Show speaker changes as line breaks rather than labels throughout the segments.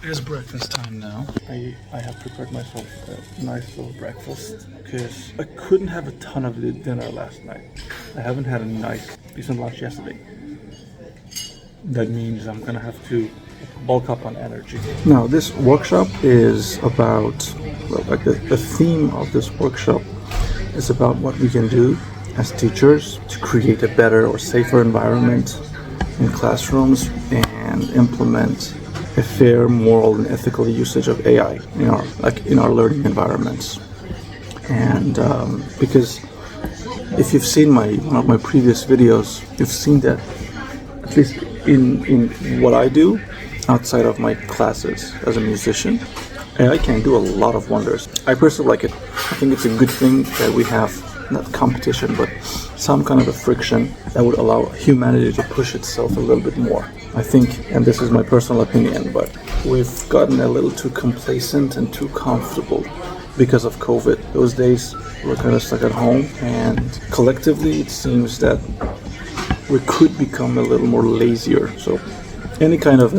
It is breakfast time now. I have prepared myself a nice little breakfast because I couldn't have a ton of dinner last night. I haven't had a nice, decent lunch yesterday. That means I'm gonna have to bulk up on energy. Now, this workshop is about, well, like the theme of this workshop is about what we can do as teachers to create a better or safer environment in classrooms and implement a fair, moral, and ethical usage of AI in our learning environments. And because if you've seen one of my previous videos, you've seen that at least in what I do outside of my classes as a musician, AI can do a lot of wonders. I personally like it. I think it's a good thing that we have not competition, but some kind of a friction that would allow humanity to push itself a little bit more. I think, and this is my personal opinion, but we've gotten a little too complacent and too comfortable because of COVID. Those days we're kind of stuck at home, and collectively it seems that we could become a little more lazier. So any kind of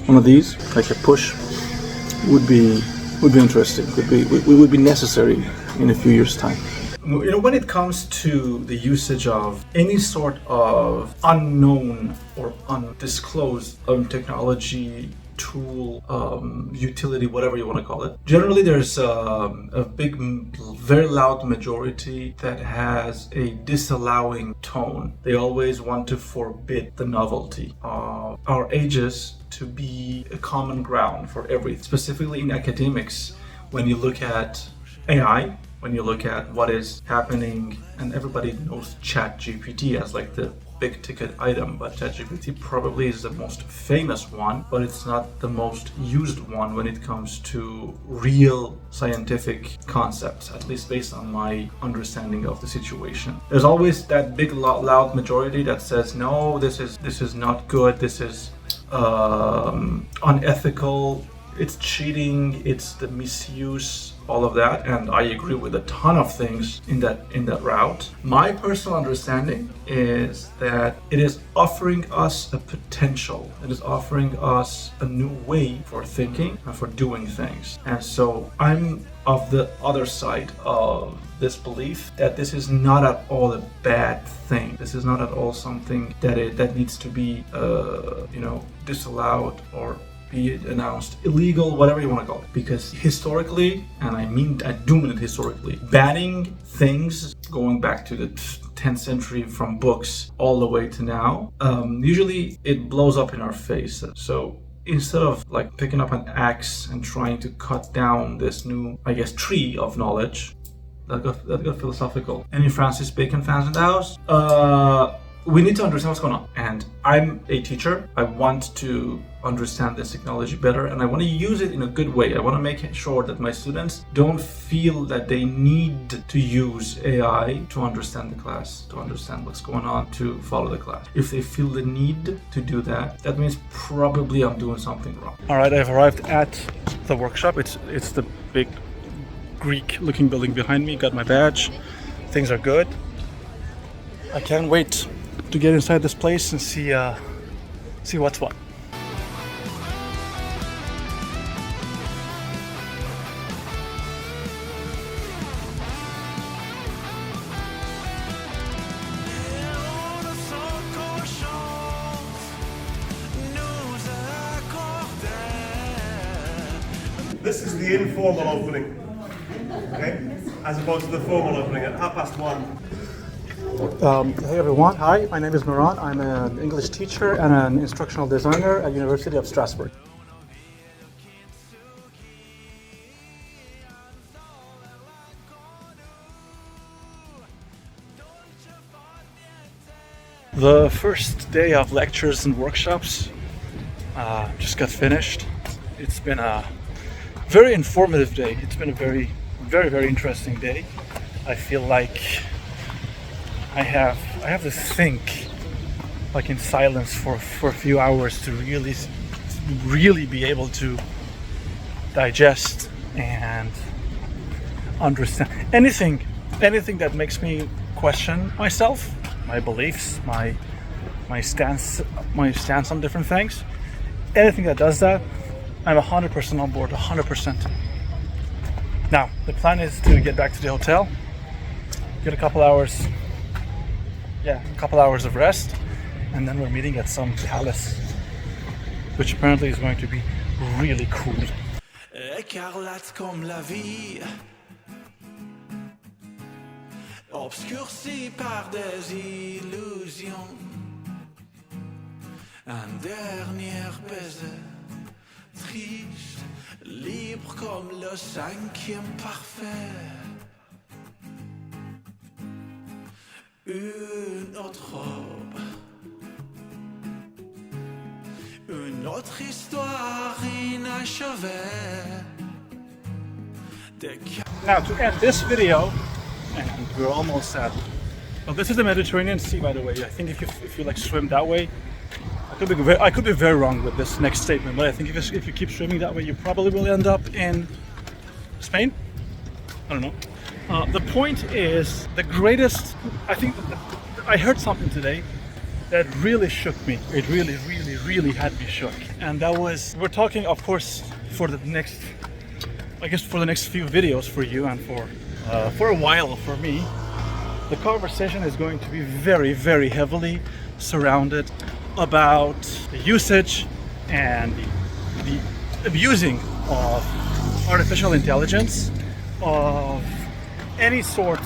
one of these, like a push, would be interesting. Would be necessary in a few years' time. You know, when it comes to the usage of any sort of unknown or undisclosed technology, tool, utility, whatever you want to call it, generally there's a big, very loud majority that has a disallowing tone. They always want to forbid the novelty of our ages to be a common ground for everything. Specifically in academics, when you look at AI, when you look at what is happening, and everybody knows ChatGPT as like the big ticket item, but ChatGPT probably is the most famous one, but it's not the most used one when it comes to real scientific concepts, at least based on my understanding of the situation. There's always that big loud majority that says, no, this is not good, this is unethical, it's cheating, it's the misuse, all of that, and I agree with a ton of things in that route. My personal understanding is that it is offering us a potential. It is offering us a new way for thinking and for doing things. And so I'm of the other side of this belief that this is not at all a bad thing. This is not at all something that needs to be disallowed or be it announced illegal, whatever you want to call it. Because historically, and I do mean it historically, banning things going back to the 10th century from books all the way to now, usually it blows up in our face. So instead of like picking up an axe and trying to cut down this new, I guess, tree of knowledge, that got philosophical. Any Francis Bacon fans in the house? We need to understand what's going on. And I'm a teacher. I want to understand this technology better, and I want to use it in a good way. I want to make sure that my students don't feel that they need to use AI to understand the class, to understand what's going on, to follow the class. If they feel the need to do that, that means probably I'm doing something wrong. All right, I've arrived at the workshop. It's the big Greek-looking building behind me. Got my badge. Things are good. I can't wait to get inside this place and see what's what.
This is the informal opening, okay, as opposed to the formal opening at 1:30.
Hey everyone, hi, my name is Miran. I'm an English teacher and an instructional designer at University of Strasbourg. The first day of lectures and workshops just got finished. It's been a very informative day. It's been a very, very, very interesting day. I feel like I have to think like in silence for a few hours to really be able to digest and understand anything that makes me question myself, my beliefs, my stance on different things. Anything that does that, I'm 100% on board, 100%. Now, the plan is to get back to the hotel, get a couple hours of rest, and then we're meeting at some palace, which apparently is going to be really cool.
Écarlate comme la vie, obscurci par des illusions. Un dernier baiser, triste, libre comme le cinquième parfait. Une autre robe, une autre histoire inachevée.
Now to end this video, and we're almost at. Well, this is the Mediterranean Sea, by the way. I think if you like swim that way, I could be very wrong with this next statement, but I think if you keep swimming that way, you probably will end up in Spain. I don't know. The point is, the greatest. I think I heard something today that really shook me. It really had me shook, and that was, we're talking, of course, for the next few videos for you, and for a while for me, the conversation is going to be very heavily surrounded about the usage and the abusing of artificial intelligence, of any sort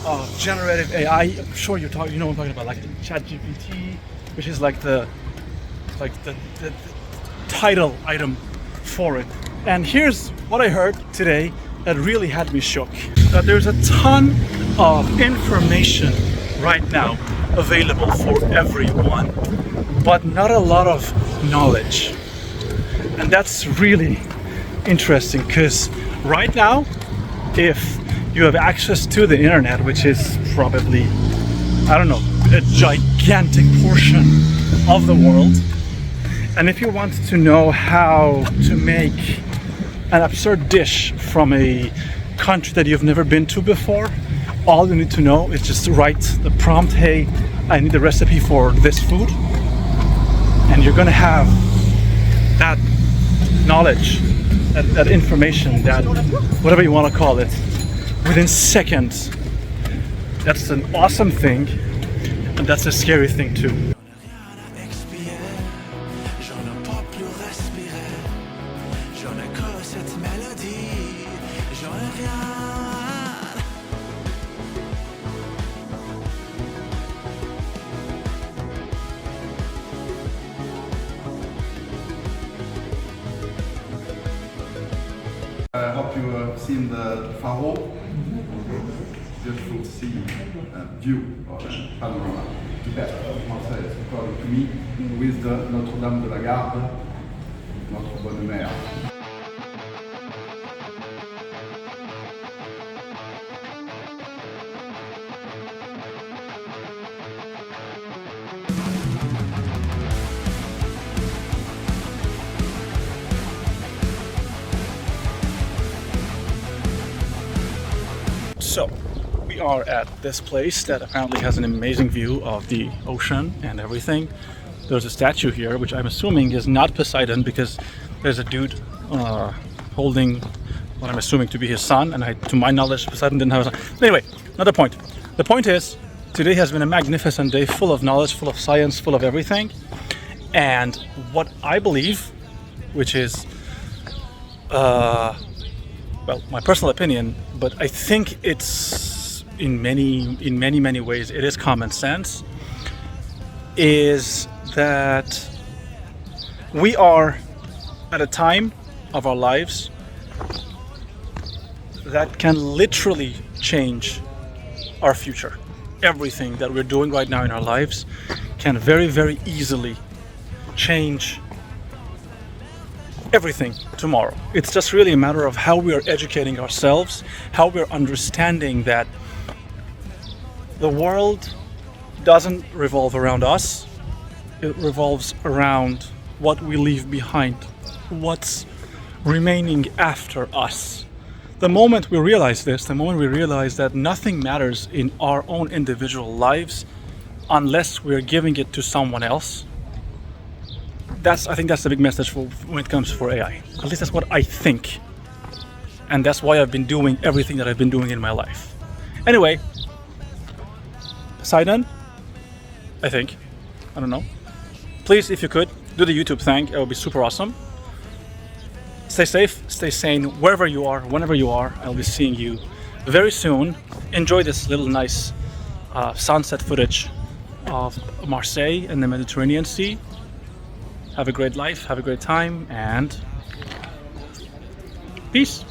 of generative AI. I'm sure you know what I'm talking about, like the ChatGPT, which is like the title item for it. And here's what I heard today that really had me shook. That there's a ton of information right now available for everyone, but not a lot of knowledge. And that's really interesting, because right now, if you have access to the internet, which is probably, I don't know, a gigantic portion of the world, and if you want to know how to make an absurd dish from a country that you've never been to before, all you need to know is just write the prompt, hey, I need the recipe for this food, and you're gonna have that knowledge, that information, that whatever you want to call it, within seconds. That's an awesome thing, and that's a scary thing too.
I hope you have seen the Faro, beautiful sea view or panorama, the best of Marseille, according to me, with the Notre-Dame de la Garde, Notre Bonne Mère.
So, we are at this place that apparently has an amazing view of the ocean and everything. There's a statue here, which I'm assuming is not Poseidon, because there's a dude holding what I'm assuming to be his son, and to my knowledge, Poseidon didn't have a son. Anyway, not the point. The point is, today has been a magnificent day, full of knowledge, full of science, full of everything. And what I believe, which is well, my personal opinion, but I think it's in many ways it is common sense, is that we are at a time of our lives that can literally change our future. Everything that we're doing right now in our lives can very easily change everything tomorrow. It's just really a matter of how we are educating ourselves, how we're understanding that the world doesn't revolve around us, it revolves around what we leave behind, what's remaining after us. The moment we realize this, the moment we realize that nothing matters in our own individual lives unless we're giving it to someone else, I think that's the big message for when it comes for AI. At least that's what I think. And that's why I've been doing everything that I've been doing in my life. Anyway, Poseidon, I think. I don't know. Please, if you could, do the YouTube thing. It would be super awesome. Stay safe, stay sane, wherever you are, whenever you are. I'll be seeing you very soon. Enjoy this little nice sunset footage of Marseille and the Mediterranean Sea. Have a great life, have a great time, and peace.